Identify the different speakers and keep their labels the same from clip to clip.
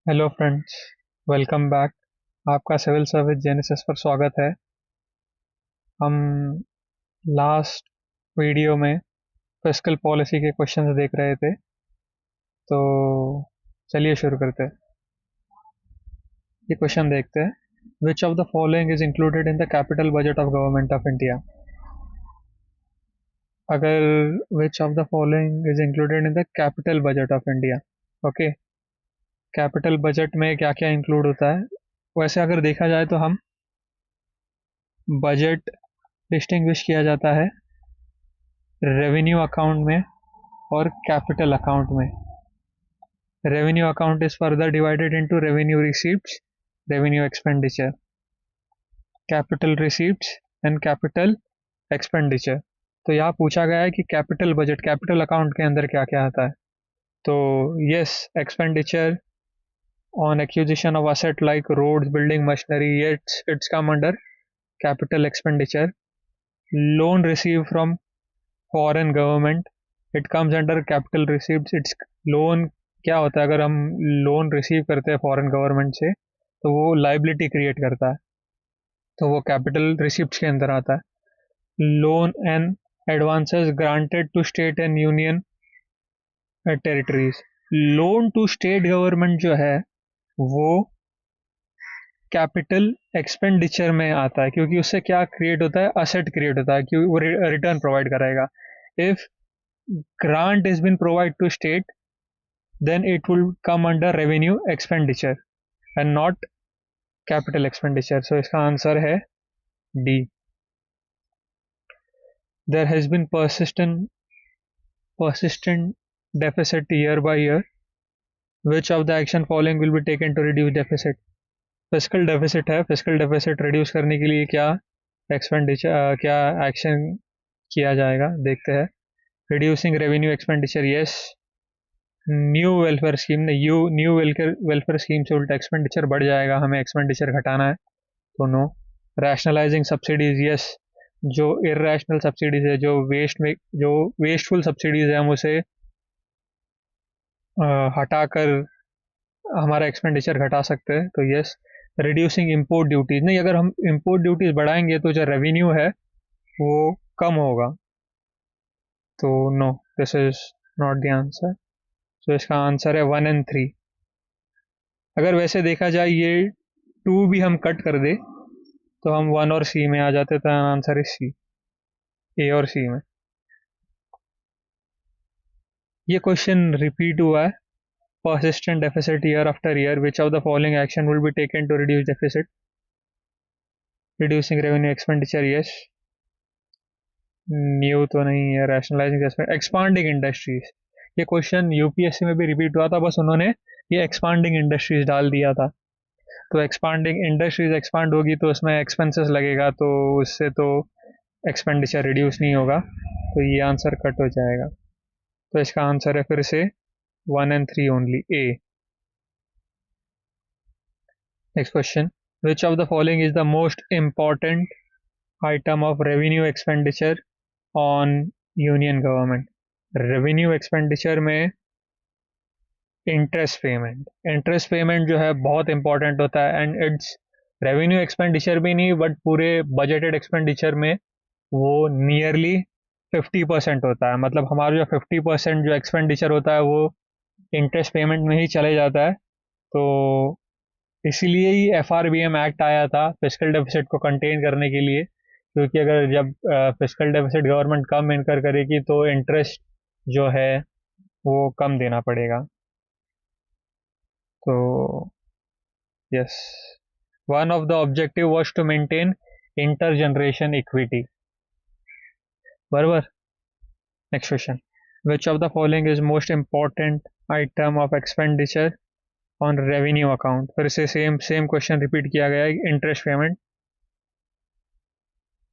Speaker 1: Hello friends, welcome back. आपका civil service genesis पर स्वागत है। हम लास्ट वीडियो में फिस्कल पॉलिसी के क्वेश्चंस देख रहे थे, तो चलिए शुरू करते हैं। ये क्वेश्चन देखते हैं। Which of the following is included in the capital budget of government of India? अगर which of the following is included in the capital budget of India, okay, capital budget में क्या क्या इंक्लूड होता है? वैसे अगर देखा जाए तो हम बजट डिस्टिंग्विश किया जाता है रेवेन्यू अकाउंट में और कैपिटल अकाउंट में। Revenue account is further divided into revenue receipts, revenue expenditure, capital receipts and capital expenditure. तो यहाँ पूछा गया है कि कैपिटल बजट, कैपिटल अकाउंट के अंदर क्या क्या आता है। तो yes, expenditure on acquisition of asset like roads, building, machinery, it's come under capital expenditure. Loan receive from foreign government, it comes under capital receipts. It's loan क्या होता है? अगर हम लोन रिसीव करते हैं फॉरेन गवर्नमेंट से तो वो लाइबिलिटी क्रिएट करता है, तो वो कैपिटल रिसिप्ट्स के अंदर आता है। Loan and advances granted to state and union territories. Loan to state government जो है वो कैपिटल एक्सपेंडिचर में आता है, क्योंकि उससे क्या क्रिएट होता है? असेट क्रिएट होता है, क्योंकि वो रिटर्न प्रोवाइड कराएगा। If grant is been provide to state, then it will come under revenue expenditure and not capital expenditure. So इसका आंसर है D. There has been persistent deficit year by year. Which of the action following will be taken to reduce deficit? Physical deficit है, physical deficit reduce करने के लिए क्या expenditure, क्या action किया जाएगा देखते हैं। Reducing revenue expenditure, yes. New welfare scheme ने न्यू वेलफेयर स्कीम से उल्टा एक्सपेंडिचर बढ़ जाएगा, हमें एक्सपेंडिचर घटाना है, तो नो। Rationalising subsidies, yes. जो इरेशनल सब्सिडीज है, जो वेस्टफुल सब्सिडीज है, हम उसे हटाकर हमारा एक्सपेंडिचर घटा सकते हैं, तो यस। रिड्यूसिंग इम्पोर्ट ड्यूटीज, नहीं, अगर हम इम्पोर्ट ड्यूटीज बढ़ाएंगे तो जो रेवेन्यू है वो कम होगा, तो no, this is not the answer. तो इसका आंसर है 1 और 3। अगर वैसे देखा जाए ये 2 भी हम कट कर दे तो हम 1 और C में आ जाते, तो आंसर है C, A और C में। ये क्वेश्चन रिपीट हुआ है। persistent deficit year after year, which of the following action will be taken to reduce deficit? reducing revenue expenditure, yes। New तो नहीं है। rationalizing expanding industries, ये क्वेश्चन यूपीएससी में भी रिपीट हुआ था, बस उन्होंने ये एक्सपांडिंग इंडस्ट्रीज डाल दिया था। तो एक्सपांडिंग इंडस्ट्रीज एक्सपांड होगी तो उसमें एक्सपेंसेस लगेगा, तो उससे तो एक्सपेंडिचर रिड्यूस नहीं होगा, तो ये आंसर कट हो जाएगा। तो इसका आंसर है फिर से 1 और 3 only, A. Next question, which of the following is the most important item of revenue expenditure on union government? revenue expenditure में इंटरेस्ट पेमेंट जो है बहुत इंपॉर्टेंट होता है, एंड इट्स रेवेन्यू एक्सपेंडिचर भी नहीं बट पूरे बजटेड एक्सपेंडिचर में वो नियरली 50% होता है। मतलब हमारा जो 50% जो एक्सपेंडिचर होता है वो इंटरेस्ट पेमेंट में ही चले जाता है। तो इसीलिए ही FRBM एक्ट आया था फिजिकल डेफिसिट को कंटेन करने के लिए, क्योंकि अगर जब फिजिकल डेफिसिट गवर्नमेंट कम इनकर करेगी तो इंटरेस्ट जो है वो कम देना पड़ेगा। तो yes, one of the objective was to maintain inter generation equity, बराबर। Next question, which of the following is most important item of expenditure on revenue account? फिर से सेम क्वेश्चन रिपीट किया गया है। Interest payment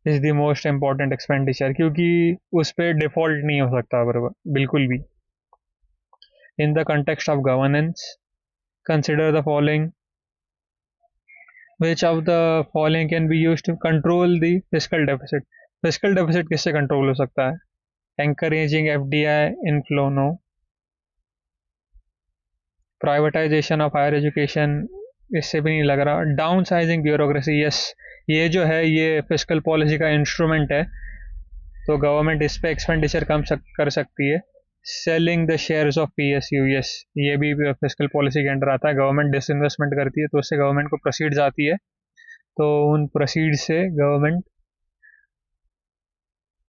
Speaker 1: is the most important expenditure, क्योंकि उस पर default नहीं हो सकता, बराबर, बिल्कुल भी। In the context of governance, consider the following, which of the following can be used to control the fiscal deficit? fiscal deficit किससे कंट्रोल हो सकता है? encouraging FDI inflow, no। Privatization of higher education, इससे भी नहीं लग रहा। Down sizing bureaucracy, yes, ये जो है ये फिस्कल पॉलिसी का इंस्ट्रूमेंट है, तो गवर्नमेंट इस पे एक्सपेंडिचर कर सकती है। Selling the shares of PSU, yes, ये भी फिस्कल पॉलिसी के अंडर आता है। गवर्नमेंट डिसइन्वेस्टमेंट करती है तो उससे गवर्नमेंट को प्रोसीड्स आती है, तो उन प्रोसीड से गवर्नमेंट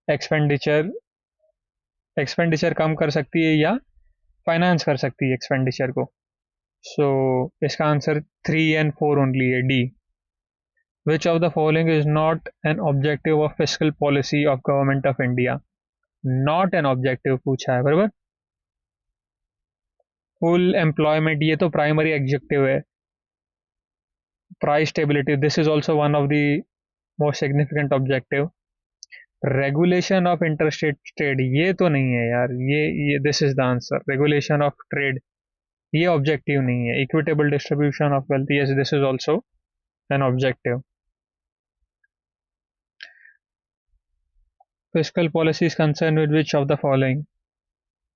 Speaker 1: एक्सपेंडिचर एक्सपेंडिचर कम कर सकती है या फाइनेंस कर सकती है एक्सपेंडिचर को। सो इसका आंसर 3 and 4 ओनली है, D. Which of the following is not an objective of fiscal policy of government of India? Not an objective पूछा है, बराबर। फुल एम्प्लॉयमेंट, ये तो प्राइमरी एग्जेक्टिव है। Price stability, this is also one of the most significant objective. Regulation of interstate trade, ये तो नहीं है यार, ये this is the answer. Regulation of trade ये ऑब्जेक्टिव नहीं है। Equitable distribution of wealth, yes, this is also an objective. Fiscal policy is concern with which of the following?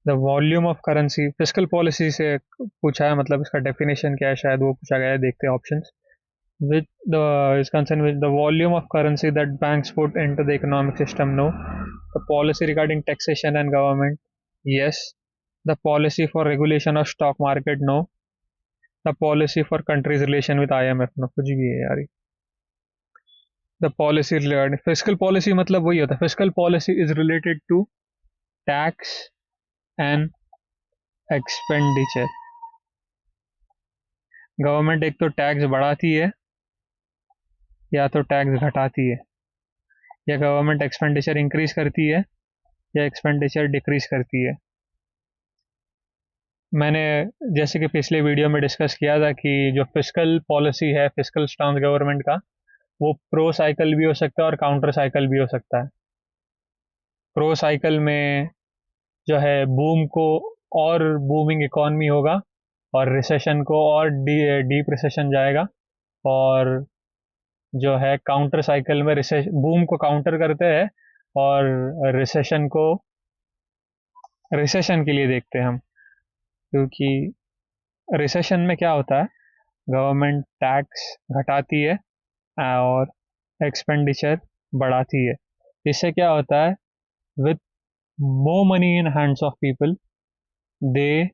Speaker 1: The volume of currency, fiscal policy से पूछा है, मतलब इसका definition क्या है, शायद वो पूछा गया है, देखते हैं options. With the is concerned with the volume of currency that banks put into the economic system, no. The policy regarding taxation and government, yes. The policy for regulation of stock market, no. The policy for countries relation with IMF, no, कुछ भी है यार। The policy regarding fiscal policy मतलब वही होता है, fiscal policy is related to tax and expenditure। Government एक तो टैक्स बढ़ाती है या तो टैक्स घटाती है, या गवर्नमेंट एक्सपेंडिचर इंक्रीज करती है या एक्सपेंडिचर डिक्रीज करती है। मैंने जैसे कि पिछले वीडियो में डिस्कस किया था कि जो फिस्कल पॉलिसी है, फिस्कल स्टांस गवर्नमेंट का, वो प्रो साइकिल भी हो सकता है और काउंटर साइकिल भी हो सकता है। प्रो साइकिल में जो है बूम को और बूमिंग इकॉनमी होगा, और रिसेशन को और डीप रिसेशन जाएगा। और जो है काउंटर साइकिल में बूम को काउंटर करते हैं और रिसेशन को रिसेशन के लिए देखते हैं हम, क्योंकि रिसेशन में क्या होता है, गवर्नमेंट टैक्स घटाती है और एक्सपेंडिचर बढ़ाती है। इससे क्या होता है, with more money in hands of people, they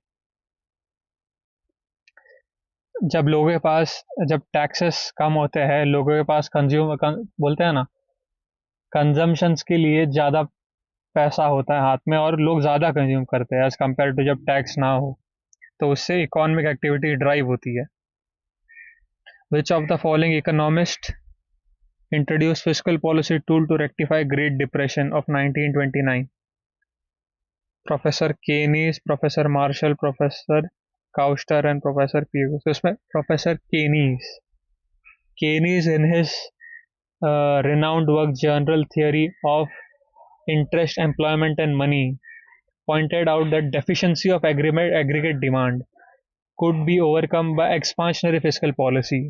Speaker 1: जब टैक्सेस कम होते हैं, लोगों के पास बोलते हैं ना, कंजम्पशंस के लिए ज़्यादा पैसा होता है हाथ में और लोग ज़्यादा कंज्यूम करते हैं एज कम्पेयर टू जब टैक्स ना हो, तो उससे इकोनॉमिक एक्टिविटी ड्राइव होती है। Which of the following economist introduce fiscal policy tool to rectify great depression of 1929? Professor Keynes, professor Marshall, professor Coster and professor Piyush. तो उसमें professor Keynes in his renowned work General Theory of Interest, Employment and Money pointed out that deficiency of aggregate demand could be overcome by expansionary fiscal policy।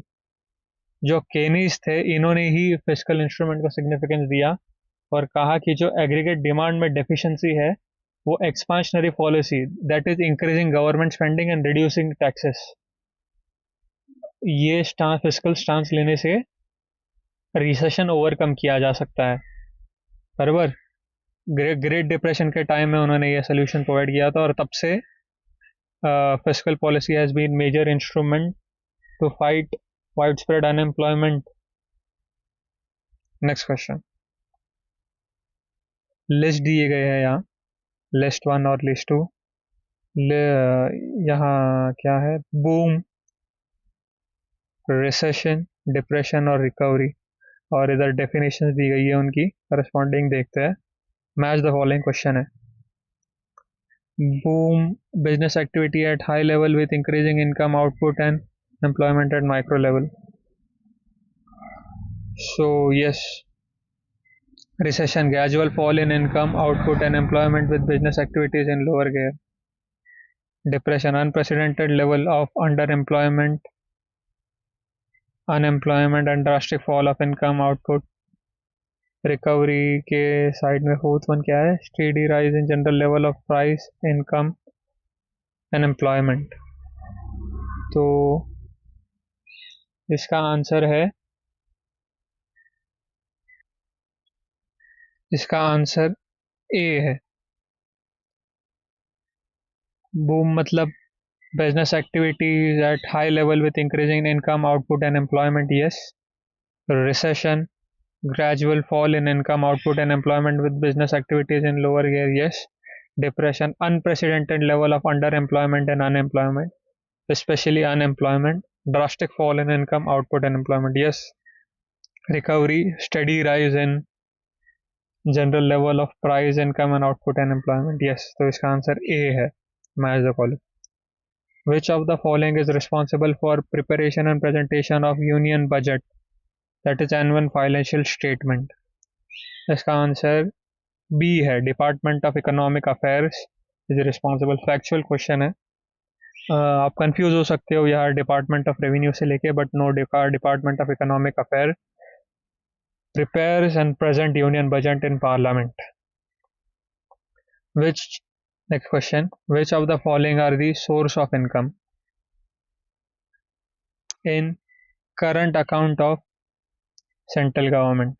Speaker 1: जो केनीज थे, इन्होंने ही fiscal instrument को significance दिया और कहा कि जो एग्रीगेट डिमांड में डेफिशिएंसी है, वो expansionary policy, that is increasing government spending and reducing taxes, ये फिस्कल स्टांस लेने से रिसेशन ओवरकम किया जा सकता है। बराबर, ग्रेट डिप्रेशन के टाइम में उन्होंने ये सोल्यूशन प्रोवाइड किया था, और तब से fiscal policy has been major instrument to fight widespread unemployment. Next question, list दिए गए हैं यहाँ, लिस्ट 1 और लिस्ट 2। यहाँ क्या है, बूम, रिसेशन, डिप्रेशन और रिकवरी, और इधर डेफिनेशन दी गई है उनकी करस्पॉन्डिंग, देखते हैं। मैच द फॉलोइंग क्वेश्चन है। Boom, business activity at high level with increasing income output and employment at micro level. So yes, recession, gradual fall in income output and employment with business activities in lower gear. Depression, unprecedented level of unemployment and drastic fall of income output. Recovery के side में fourth one क्या है, steady rise in general level of price, income and employment. तो इसका answer है, इसका answer A है। Boom मतलब business activities at high level with increasing income output and employment, yes. Recession, gradual fall in income output and employment with business activities in lower gear, yes. Depression, unprecedented level of underemployment and unemployment, especially unemployment. Drastic fall in income output and employment, yes. Recovery, steady rise in general level of price, income and output and employment, yes. तो इसका answer A है, match the column. Which of the following is responsible for preparation and presentation of union budget, that is annual financial statement? इसका answer B है, department of economic affairs is responsible. Factual question है, आप confuse हो सकते हो यार department of revenue से लेके, but no, department of economic affair prepares and present union budget in parliament. Which, next question, which of the following are the source of income in current account of central government?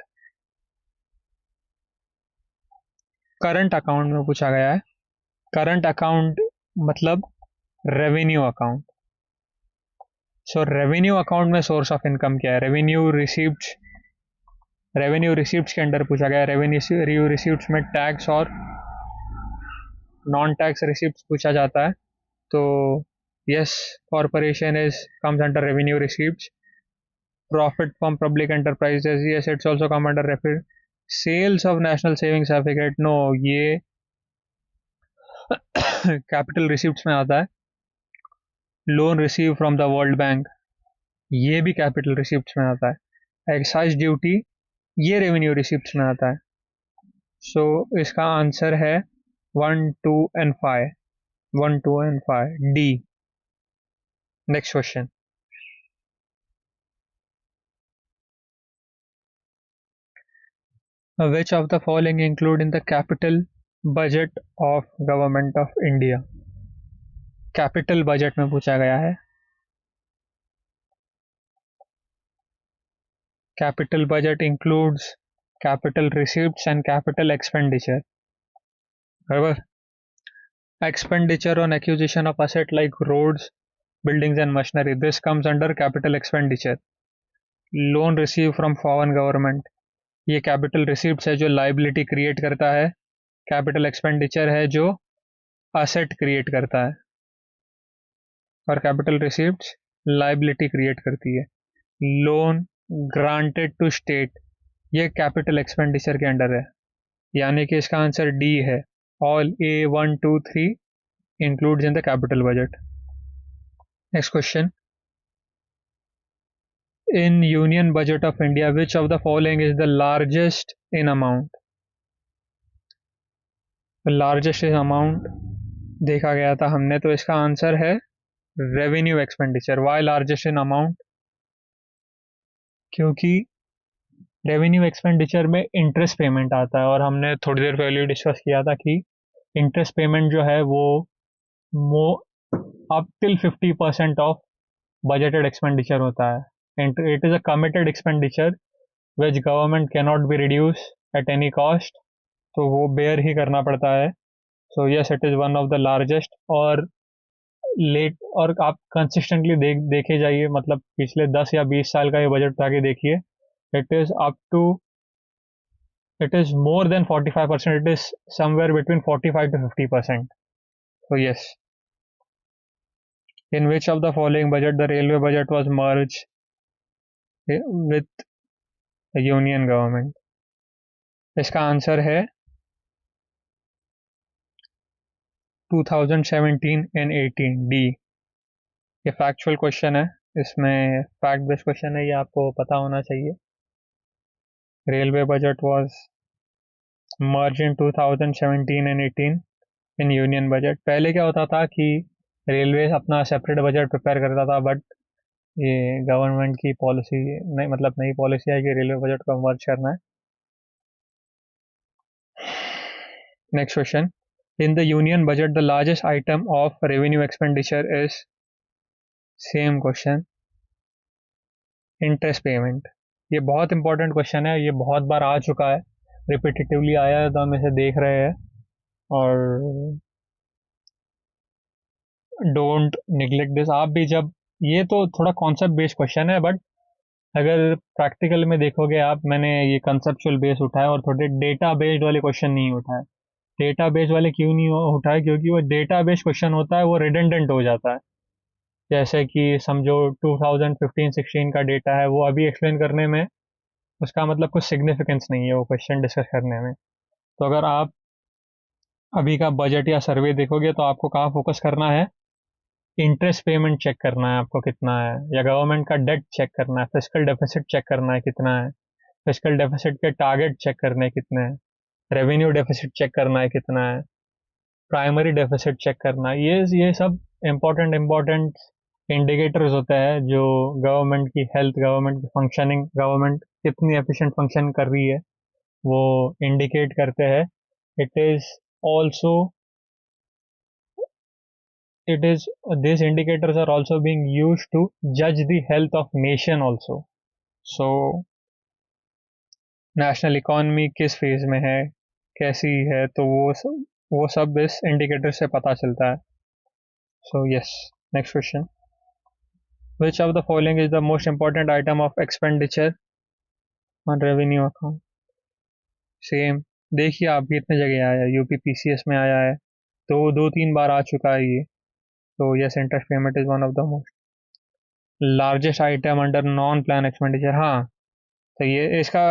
Speaker 1: Current account में पूछा गया है। Current account मतलब revenue account. So revenue account में source of income क्या है? Revenue receipts, revenue receipts के under पूछा गया है। रेवेन्यू रिसीप्ट्स में टैक्स और नॉन टैक्स रिसीप्ट्स पूछा जाता है। तो yes, corporation is comes under revenue receipts. Profit from public enterprises, yes it's also come under refer. Sales of national saving certificate, no, ये कैपिटल रिसीप्ट्स में आता है। Loan receive from the world bank, ये भी capital receipts में आता है। Excise duty, ये रेवेन्यू रिसीप्ट्स में आता है। सो इसका आंसर है 1, 2 and 5, 1, 2 and 5, D. Next question, which of the following include in the capital budget of government of India? Capital budget में पूछा गया है। Capital budget includes capital receipts and capital expenditure, बराबर। Expenditure on acquisition of asset like roads, buildings and machinery, this comes under capital expenditure. Loan receive from foreign government, ये capital receipts है जो liability create करता है। Capital expenditure है जो asset create करता है, और कैपिटल रिसीप्ट्स लाइबिलिटी क्रिएट करती है। लोन ग्रांटेड टू स्टेट, ये कैपिटल एक्सपेंडिचर के अंडर है, यानी कि इसका आंसर डी है। All A 1, 2, 3 includes in the capital budget. Next question, in union budget of India, which of the following is the largest in amount? Largest in amount देखा गया था हमने, तो इसका आंसर है revenue expenditure. Why largest in amount? क्योंकि revenue expenditure में interest payment आता है, और हमने थोड़ी देर पहले डिस्कस किया था कि इंटरेस्ट पेमेंट जो है वो up till 50% of budgeted expenditure होता है। It is a committed expenditure which government can not be reduce at any cost, तो वो बेयर ही करना पड़ता है। So yes, it is one of the largest. और लेट, और आप कंसिस्टेंटली देखे जाइए, मतलब पिछले 10 या 20 साल का ये बजट ताकि देखिए, it is up to, it is more than 45%, it is somewhere between 45 to 50%. So yes, in which of the following budget the railway budget was merged with the union government? इसका answer है 2017 and 18, D. ये factual question है, इसमें fact based question है, ये आपको पता होना चाहिए। Railway budget was merge in 2017 and 18 in union budget. पहले क्या होता था कि रेलवे अपना सेपरेट बजट प्रिपेयर करता था, बट ये गवर्नमेंट की पॉलिसी, नहीं मतलब नई पॉलिसी है कि रेलवे बजट को मर्ज करना है। Next question, in the union budget the largest item of revenue expenditure is? Same question, interest payment. ये बहुत इंपॉर्टेंट क्वेश्चन है, ये बहुत बार आ चुका है, रिपीटेटिवली आया है, तो हम इसे देख रहे हैं और डोंट निग्लेक्ट दिस। आप भी जब, ये तो थोड़ा कॉन्सेप्ट बेस्ड क्वेश्चन है, बट अगर प्रैक्टिकल में देखोगे आप, मैंने ये कंसेप्चुअल बेस उठाया और थोड़े डेटा बेस्ड वाले क्वेश्चन नहीं उठाए। डेटा बेस्ड वाले क्यों नहीं उठाए? क्योंकि वो डेटा बेस्ड क्वेश्चन होता है, वो रिडंडेंट हो जाता है। जैसे कि समझो 2015-16 का डेटा है, वो अभी एक्सप्लेन करने में उसका मतलब कुछ सिग्निफिकेंस नहीं है वो क्वेश्चन डिस्कस करने में। तो अगर आप अभी का बजट या सर्वे देखोगे तो आपको कहाँ फोकस करना है? इंटरेस्ट पेमेंट चेक करना है आपको कितना है, या गवर्नमेंट का डेट चेक करना है, फिस्कल डेफिसिट चेक करना है कितना है, फिस्कल डेफिसिट के टारगेट चेक करने कितने हैं, रेवेन्यू डेफिसिट चेक करना है कितना है, प्राइमरी डेफिसिट चेक करना है। ये सब इम्पोर्टेंट इंडिकेटर्स होते हैं जो गवर्नमेंट की हेल्थ, गवर्नमेंट की फंक्शनिंग, गवर्नमेंट कितनी एफिशिएंट फंक्शन कर रही है, वो इंडिकेट करते हैं। It is also it is these indicators are also being used to judge the health of nation also. So national economy किस फेज में है, कैसी है, तो वो सब इस इंडिकेटर से पता चलता है। So yes, next question, which of the following is the most important item of expenditure on revenue account? Same, देखिए आप कितने जगह आया है, यूपी पीसीएस में आया है, तो दो तीन बार आ चुका है ये। तो yes, interest payment is one of the most largest item under non plan expenditure. हाँ, तो ये इसका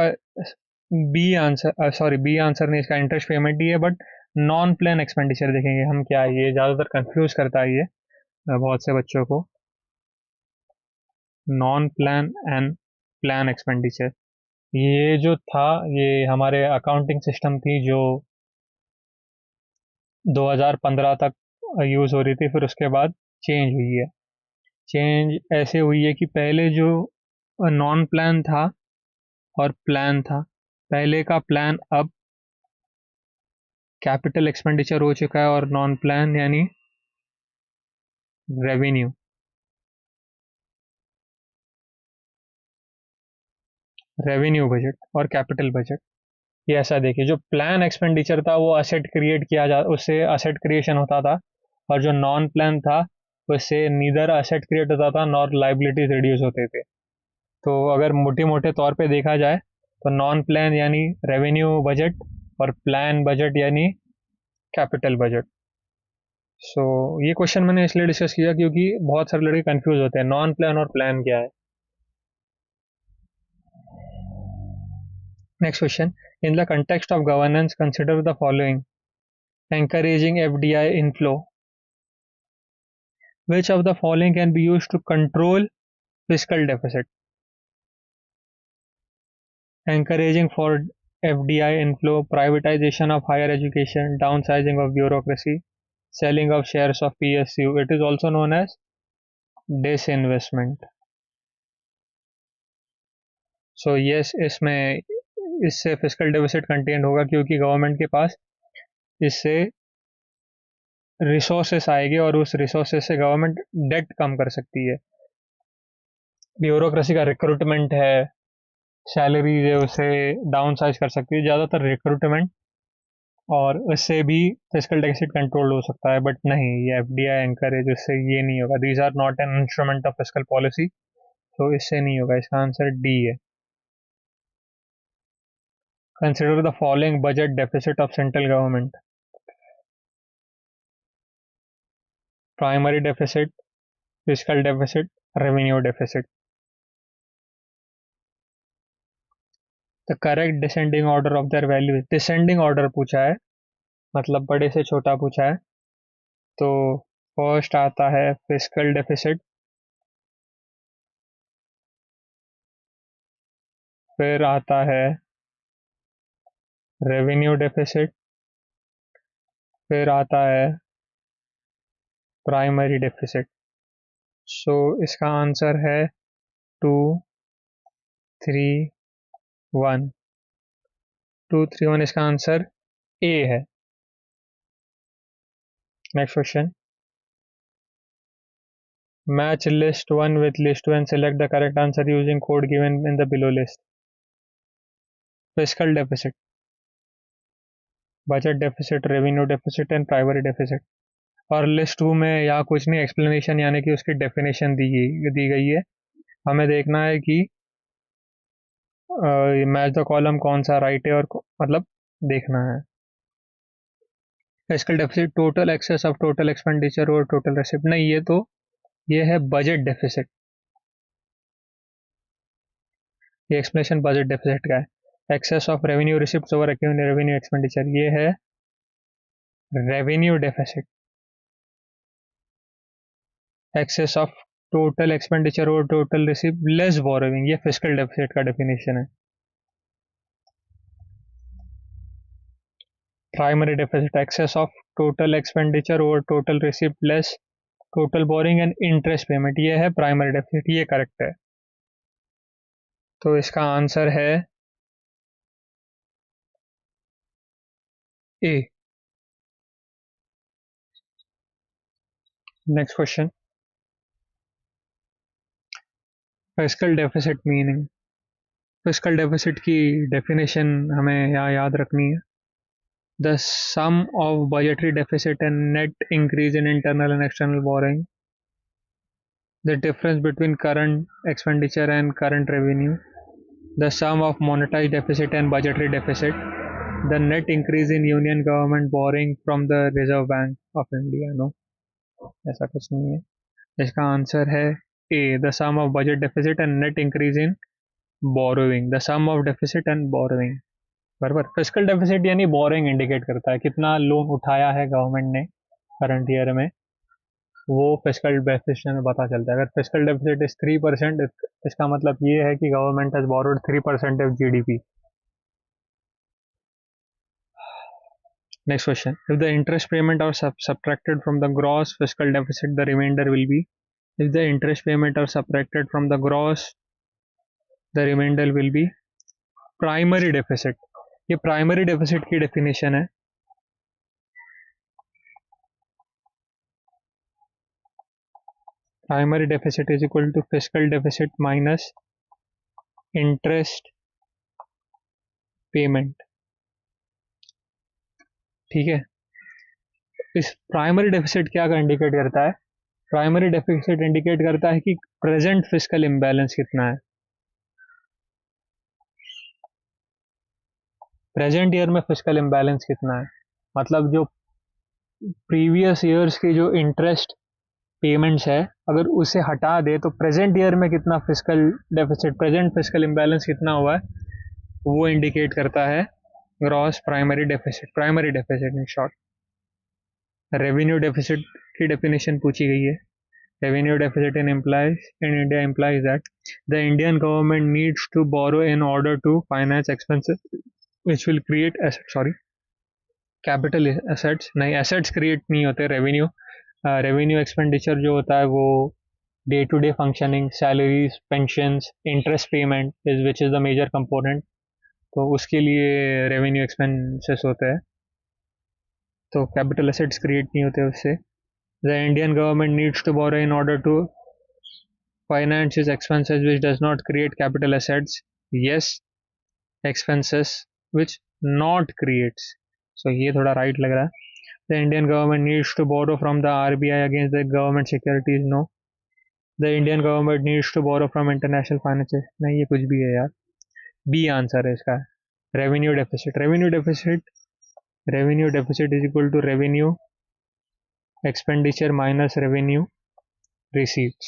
Speaker 1: B answer, sorry B answer नहीं, इसका इंटरेस्ट पेमेंट ही है, बट नॉन प्लान एक्सपेंडिचर देखेंगे हम क्या है, ये ज़्यादातर कंफ्यूज करता है ये बहुत से बच्चों को। Non plan and plan expenditure, ये जो था, ये हमारे अकाउंटिंग सिस्टम थी जो 2015 तक यूज़ हो रही थी, फिर उसके बाद चेंज हुई है। चेंज ऐसे हुई है कि पहले जो नॉन प्लान था और प्लान था, पहले का प्लान अब कैपिटल एक्सपेंडिचर हो चुका है, और नॉन प्लान यानी रेवेन्यू। रेवेन्यू बजट और कैपिटल बजट, ये ऐसा देखिए, जो प्लान एक्सपेंडिचर था वो असेट क्रिएट किया जा, उससे असेट क्रिएशन होता था, और जो नॉन प्लान था उससे नीदर असेट क्रिएट होता था नॉर लाइबिलिटीज रिड्यूस होते थे। तो अगर मोटे मोटे तौर पे देखा जाए तो नॉन प्लान यानी रेवेन्यू बजट, और प्लान बजट यानी कैपिटल बजट। सो ये क्वेश्चन मैंने इसलिए डिस्कस किया क्योंकि बहुत सारे लड़के कंफ्यूज होते हैं नॉन प्लान और प्लान क्या है। Next question, in the context of governance consider the following: encouraging FDI inflow. Which of the following can be used to control fiscal deficit? Encouraging for FDI inflow, privatization of higher education, downsizing of bureaucracy, selling of shares of PSU. It is also known as disinvestment. So yes, इसमें इससे physical deficit contain होगा क्योंकि government के पास इससे resources आएंगे और उस resources से गवर्नमेंट डेट कम कर सकती है। ब्यूरोक्रेसी का रिक्रूटमेंट है, सैलरी है, उसे डाउन साइज कर सकती है, ज़्यादातर रिक्रूटमेंट, और इससे भी फिजिकल डेफिसिट कंट्रोल हो सकता है। बट नहीं, ये एफडीआई एंकरेज, उससे ये नहीं होगा। These are not an instrument of fiscal policy, तो इससे नहीं होगा। इसका आंसर डी है। Consider the following budget deficit of central government: primary deficit, fiscal deficit, revenue deficit. The correct descending order of their value, descending order पूछा है, मतलब बड़े से छोटा पूछा है। तो फर्स्ट आता है फिजिकल डेफिसिट, फिर आता है रेवेन्यू डेफिसिट, फिर आता है प्राइमरी डेफिसिट। सो इसका आंसर है 2, 3, 1। 2, 3, 1 इसका आंसर ए है। Next question, Match list 1 with list 2 and select the correct answer using code given in the below list. Fiscal deficit, budget deficit, revenue deficit and primary deficit. और list 2 में यहाँ कुछ नहीं, explanation यानी कि उसकी definition दी गई है. हमें देखना है कि मैच द कॉलम कौन सा राइट है और मतलब देखना है. Fiscal deficit total excess of total expenditure और टोटल रिसिप्ट नहीं, ये है बजट डेफिसिट. ये एक्सप्लेनेशन बजट डेफिसिट का है. Excess of revenue receipt over revenue expenditure, ये है revenue deficit. Excess of total expenditure और टोटल रिसिप्ट लेस बोरोइंग, ये फिस्कल डेफिसिट का डेफिनेशन है. Primary deficit, excess of total expenditure और total receipt less total borrowing and interest payment, ये है primary deficit. ये करेक्ट है. तो इसका आंसर है A. Next question. Fiscal deficit meaning. Fiscal deficit की डेफिनेशन हमें यहाँ याद रखनी है. The sum of budgetary deficit and net increase in internal and external borrowing, the difference between current expenditure and current revenue, the sum of monetized deficit and budgetary deficit, the net increase in union government borrowing from the Reserve Bank of India. No, ऐसा कुछ नहीं है. इसका answer है A, the sum of budget deficit and net increase in borrowing. The sum of deficit and borrowing बराबर. Fiscal deficit यानी borrowing indicate करता है कितना लोन उठाया है गवर्नमेंट ने करंट ईयर में, वो फिस्कल डेफिसिट में पता चलता है. अगर फिस्कल डेफिसिट इज 3%, इसका मतलब ये है कि government has borrowed 3% of GDP. Next question. If the interest payment are subtracted from the gross fiscal deficit, the remainder will be. If the interest payment are subtracted from the gross, the remainder will be primary deficit. ये primary deficit की definition है. Primary deficit is equal to fiscal deficit minus interest payment. ठीक है. इस primary deficit क्या का indicate करता है? प्राइमरी डेफिसिट इंडिकेट करता है कि प्रेजेंट फिस्कल इम्बैलेंस कितना है. प्रेजेंट ईयर में फिस्कल इम्बैलेंस कितना है, मतलब जो प्रीवियस ईयर्स की जो इंटरेस्ट पेमेंट्स है अगर उसे हटा दे तो प्रेजेंट ईयर में कितना fiscal deficit, present fiscal imbalance कितना हुआ है, वो इंडिकेट करता है gross primary deficit. Primary deficit in short. Revenue deficit की डेफिनेशन पूछी गई है. Revenue deficit in India implies that the Indian government needs to borrow in order to finance expenses which will create capital assets. नहीं, assets create नहीं होते. Revenue expenditure जो होता है वो day to day functioning, salaries, pensions, interest payment is which is the major component, तो उसके लिए रेवेन्यू एक्सपेंसेस होते हैं. तो कैपिटल एसेट्स क्रिएट नहीं होते उससे. The Indian government needs to borrow in order to finance is expenses which does not create capital assets. Yes, expenses which not creates. So ये थोड़ा राइट लग रहा है. The Indian government needs to borrow from the RBI against the government securities. No. The Indian government needs to borrow from international finances. नहीं, ये कुछ भी है यार. बी आंसर है इसका. Revenue deficit. Revenue deficit is equal to revenue expenditure minus revenue receipts.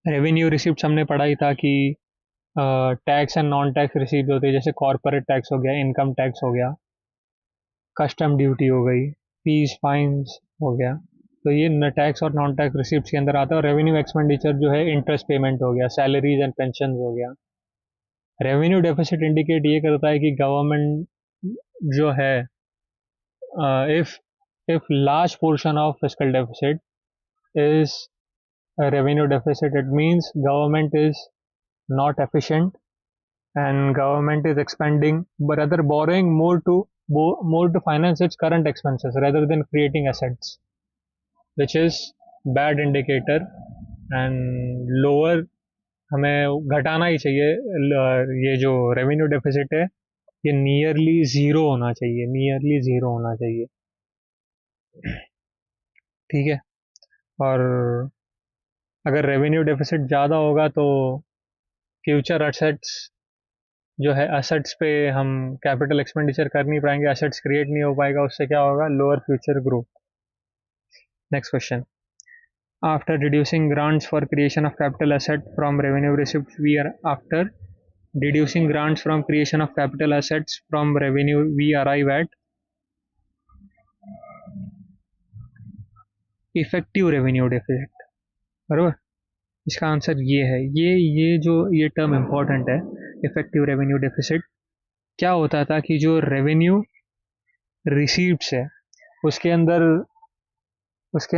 Speaker 1: Revenue receipts हमने पढ़ा ही था कि tax and non tax receipt होते हैं, जैसे कॉर्पोरेट टैक्स हो गया, इनकम टैक्स हो गया, कस्टम ड्यूटी हो गई, फीस फाइन्स हो गया. तो ये टैक्स और नॉन टैक्स रिसिप्ट के अंदर आता है. और रेवेन्यू एक्सपेंडिचर जो है इंटरेस्ट पेमेंट हो गया, सैलरीज एंड पेंशन हो गया. रेवेन्यू डेफिसिट इंडिकेट ये करता है कि गवर्नमेंट जो है, if large portion of fiscal deficit is revenue deficit, it means government is not efficient and government is expanding but rather borrowing more to finance its current expenses rather than creating assets, which is bad indicator and lower, हमें घटाना ही चाहिए। ये जो revenue deficit है ये nearly zero होना चाहिए, nearly zero होना चाहिए, ठीक है। और अगर रेवेन्यू डेफिसिट ज़्यादा होगा तो फ्यूचर असेट्स जो है, असेट्स पे हम कैपिटल एक्सपेंडिचर कर नहीं पाएंगे, असेट्स क्रिएट नहीं हो पाएगा, उससे क्या होगा, lower future growth. Next question, after deducing grants for creation of capital asset from revenue receipts, we are after deducing grants from creation of capital assets from revenue, we arrive at effective revenue deficit, बराबर। इसका answer ये है, ये जो ये term important है, effective revenue deficit. क्या होता था कि जो रेवेन्यू रिसीप्ट्स है उसके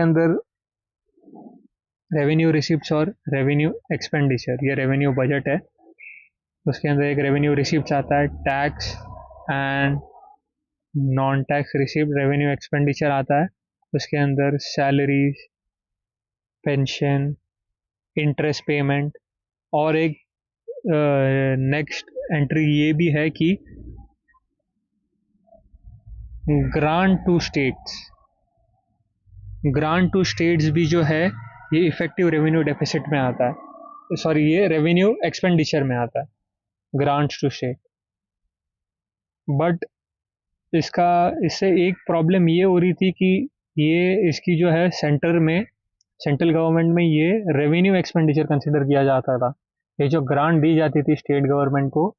Speaker 1: अंदर रेवेन्यू रिसिप्ट्स और रेवेन्यू एक्सपेंडिचर, ये रेवेन्यू बजट है, उसके अंदर एक रेवेन्यू रिसिप्ट आता है, tax and non tax receipt revenue expenditure आता है, उसके अंदर सैलरीज, पेंशन, इंटरेस्ट पेमेंट, और एक नेक्स्ट एंट्री ये भी है कि grant to states, grant to states भी जो है ये इफेक्टिव रेवेन्यू डेफिसिट में आता है, सॉरी ये रेवेन्यू एक्सपेंडिचर में आता है, ग्रांट्स टू स्टेट। बट इससे एक प्रॉब्लम ये हो रही थी कि ये इसकी जो है सेंट्रल गवर्नमेंट में ये रेवेन्यू एक्सपेंडिचर कंसिडर किया जाता था, ये जो ग्रांट दी जाती थी स्टेट गवर्नमेंट को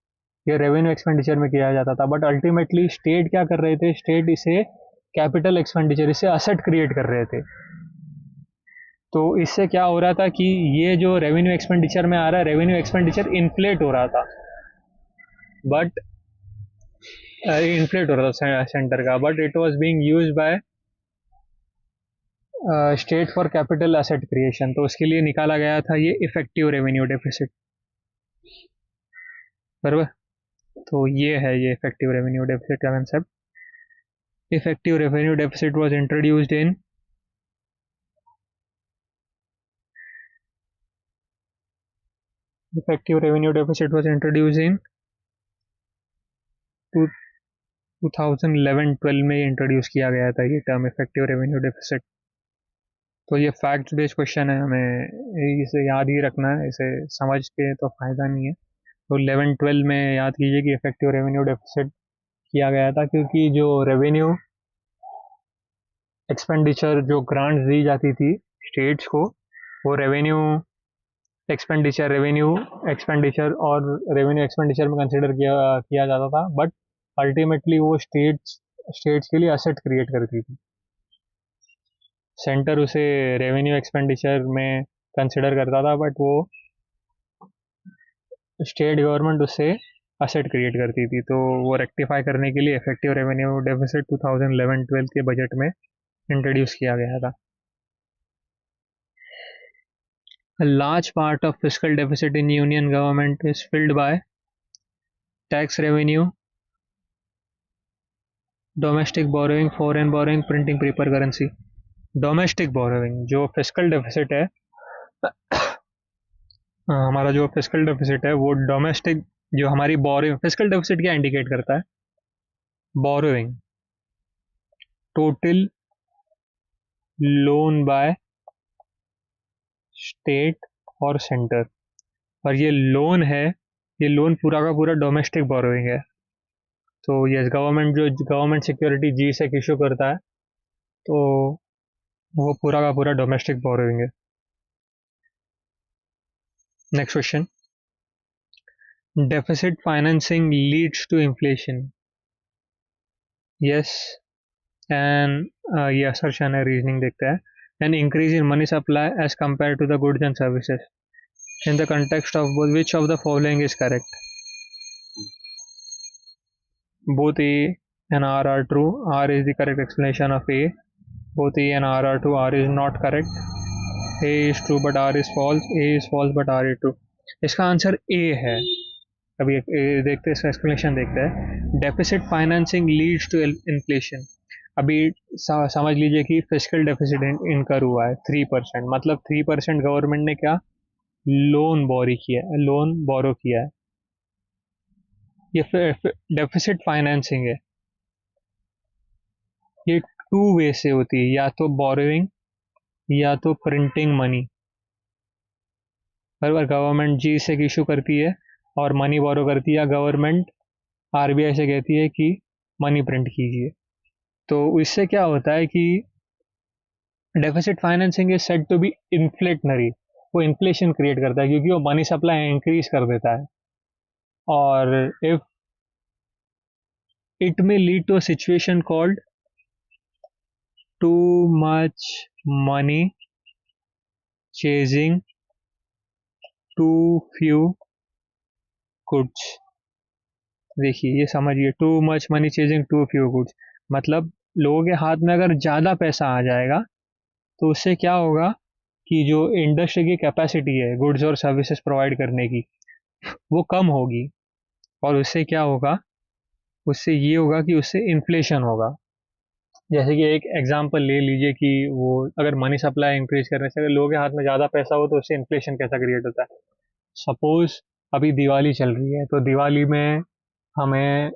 Speaker 1: ये रेवेन्यू एक्सपेंडिचर में किया जाता था। बट अल्टीमेटली स्टेट क्या कर रहे थे, स्टेट इसे कैपिटल एक्सपेंडिचर, इसे असेट क्रिएट कर रहे थे। तो इससे क्या हो रहा था कि ये जो रेवेन्यू एक्सपेंडिचर में आ रहा है, रेवेन्यू एक्सपेंडिचर इन्फ्लेट हो रहा था, बट इन्फ्लेट हो रहा था सेंटर का, but it was being used by state for capital asset creation, तो उसके लिए निकाला गया था ये इफेक्टिव रेवेन्यू डेफिसिट, बराबर। तो ये है ये इफेक्टिव रेवेन्यू डेफिसिट का concept. Effective revenue deficit was introduced in effective revenue deficit was introduced in 2011-12 में इंट्रोड्यूस किया गया था ये टर्म इफेक्टिव रेवेन्यू डेफिसिट। तो ये फैक्ट बेस्ड क्वेश्चन है, हमें इसे याद ही रखना है, इसे समझ के तो फ़ायदा नहीं है। तो 11-12 में याद कीजिए कि इफेक्टिव रेवेन्यू डेफिसिट किया गया था, क्योंकि जो रेवेन्यू एक्सपेंडिचर जो ग्रांट्स दी जाती थी स्टेट्स को, वो रेवेन्यू एक्सपेंडिचर और रेवेन्यू एक्सपेंडिचर में कंसिडर किया जाता था, बट अल्टीमेटली वो स्टेट्स के लिए असेट क्रिएट करती थी। सेंटर उसे रेवेन्यू एक्सपेंडिचर में कंसिडर करता था, बट वो स्टेट गवर्नमेंट उससे असेट क्रिएट करती थी। तो वो रेक्टिफाई करने के लिए इफेक्टिव रेवेन्यू डेफिसिट 2011-12 के बजट में इंट्रोड्यूस किया गया था। A large part of fiscal deficit in union government is filled by tax revenue, domestic borrowing, foreign borrowing, printing paper currency। Domestic borrowing जो फिस्कल डेफिसिट है हमारा जो फिस्कल डेफिसिट है वो डोमेस्टिक, जो हमारी बोरोइंग, फिस्कल डेफिसिट क्या indicate करता है, borrowing, total loan by state और सेंटर, और ये लोन है, ये लोन पूरा का पूरा डोमेस्टिक बोरोइंग है। तो ये गवर्नमेंट सिक्योरिटी जी से इशू करता है, तो वो पूरा का पूरा डोमेस्टिक बोरोइंग है। Next question, deficit financing leads to inflation, yes and ये असर्शन है, रीजनिंग देखते हैं। An increase in money supply as compare to the goods and services in the context of both, which of the following is correct? Both A and R are true. R is the correct explanation of A. Both A and R are true. R is not correct. A is true but R is false. A is false but R is true. इसका answer A है। अभी देखते हैं, इसका explanation देखते हैं। Deficit financing leads to inflation, अभी समझ लीजिए कि फिजिकल डेफिसिट इनकर हुआ है 3%, मतलब 3% गवर्नमेंट ने क्या लोन बोरो किया है। ये डेफिसिट फाइनेंसिंग है। ये टू वे से होती है, या तो बोरोइंग या तो प्रिंटिंग मनी। बराबर, गवर्नमेंट जी से इशू करती है और मनी बोरो करती है, या गवर्नमेंट आरबीआई से कहती है कि मनी प्रिंट कीजिए। तो इससे क्या होता है कि deficit financing is said to be inflationary. वो इन्फ्लेशन क्रिएट करता है क्योंकि वो मनी सप्लाई इंक्रीज कर देता है। और if it may lead to a situation called too much money chasing too few goods. देखिए, ये समझिए, too much money chasing too few goods, मतलब लोगों के हाथ में अगर ज़्यादा पैसा आ जाएगा तो उससे क्या होगा कि जो इंडस्ट्री की कैपेसिटी है गुड्स और सर्विसेज प्रोवाइड करने की, वो कम होगी। और उससे क्या होगा, उससे ये होगा कि उससे इन्फ्लेशन होगा। जैसे कि एक एग्जांपल ले लीजिए कि वो अगर मनी सप्लाई इंक्रीज करने से अगर लोगों के हाथ में ज़्यादा पैसा हो तो उससे इन्फ्लेशन कैसा क्रिएट होता है। सपोज अभी दिवाली चल रही है, तो दिवाली में हमें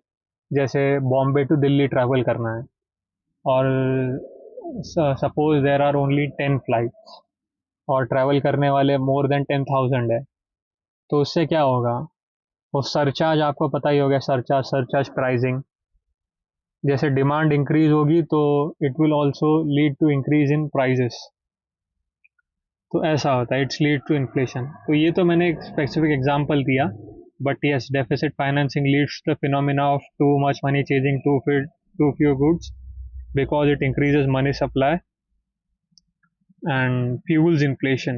Speaker 1: जैसे बॉम्बे टू दिल्ली ट्रैवल करना है, और suppose there are only 10 flights और ट्रैवल करने वाले मोर देन 10,000 है। तो उससे क्या होगा, वो सरचार्ज आपको पता ही हो गया, सरचार्ज सरचार्ज प्राइसिंग। जैसे डिमांड इंक्रीज होगी तो it will also lead to increase in prices. तो ऐसा होता है, इट्स लीड टू इन्फ्लेशन। तो ये तो मैंने एक स्पेसिफिक एग्जांपल दिया, but yes, deficit financing leads to the phenomena of too much money chasing too few goods because it increases money supply and fuels inflation.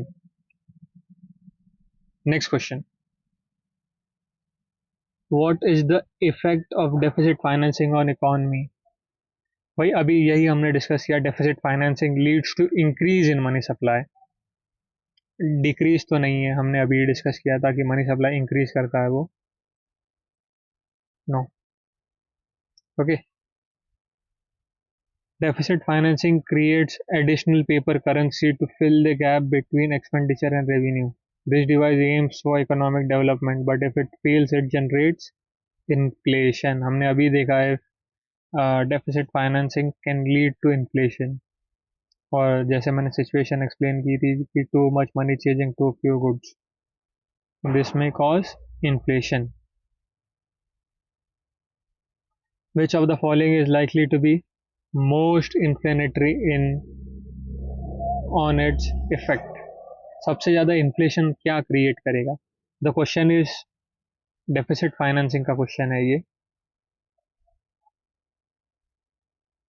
Speaker 1: Next question. What is the effect of deficit financing on economy? भाई अभी यही हमने discuss किया, deficit financing leads to increase in money supply. Decrease तो नहीं है, हमने अभी डिस्कस किया था कि मनी सप्लाई इंक्रीज करता है वो। No. Okay. Deficit financing creates additional paper currency to fill the gap between expenditure and revenue. This device aims for economic development, but if it fails, it generates inflation. हमने अभी देखा है deficit financing can lead to inflation. और जैसे मैंने situation explain की थी कि too much money chasing too few goods, this may cause inflation. Which of the following is likely to be most inflationary in on its effect? सबसे ज़्यादा inflation क्या create करेगा? The question is deficit financing का question है ये।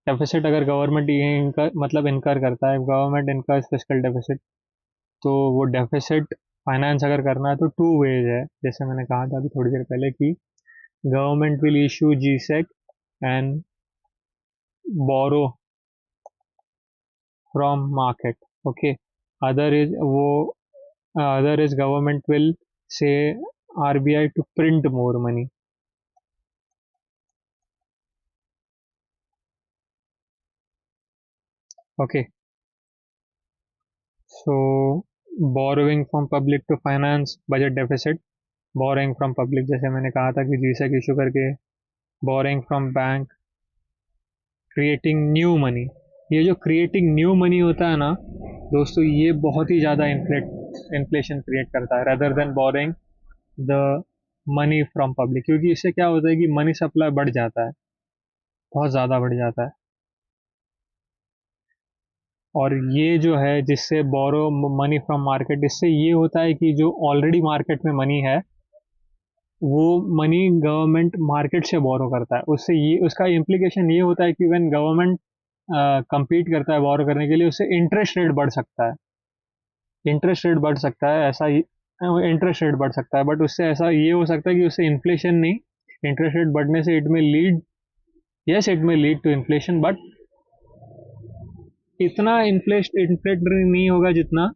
Speaker 1: Deficit अगर government ये मतलब इनकर करता है, गवर्नमेंट इनकर्स फिस्कल डेफिसिट, तो वो डेफिसिट फाइनेंस अगर करना है तो टू वेज है। जैसे मैंने कहा था अभी थोड़ी देर पहले कि government will issue G sec and borrow from market. Okay. Other is government will say RBI to print more money. Okay. So borrowing from public to finance budget deficit. Borrowing from public, जैसे मैंने कहा था कि G sec issue करके, borrowing from bank, creating new money. ये जो creating new money होता है ना दोस्तों, ये बहुत ही ज़्यादा इन्फ्लेशन क्रिएट करता है rather than borrowing the money from public. क्योंकि इससे क्या होता है कि मनी सप्लाई बढ़ जाता है, बहुत ज़्यादा बढ़ जाता है। और ये जो है जिससे बोरो मनी फ्रॉम मार्केट, इससे ये होता है कि जो ऑलरेडी मार्केट में मनी है वो मनी गवर्नमेंट मार्केट से बोरो करता है। उससे ये उसका इम्प्लीकेशन ये होता है कि व्हेन गवर्नमेंट compete करता है बोरो करने के लिए, उससे इंटरेस्ट रेट बढ़ सकता है। इंटरेस्ट रेट बढ़ सकता है, ऐसा ही इंटरेस्ट रेट बढ़ सकता है, बट उससे ऐसा ये हो सकता है कि उससे इन्फ्लेशन नहीं, इंटरेस्ट रेट बढ़ने से इट में लीड, यस इट में लीड टू इन्फ्लेशन, बट इतना इन्फ्लेटरी नहीं होगा जितना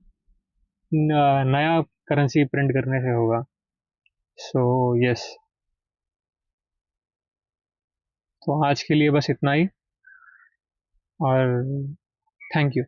Speaker 1: नया करेंसी प्रिंट करने से होगा। सो यस, तो आज के लिए बस इतना ही। और थैंक यू।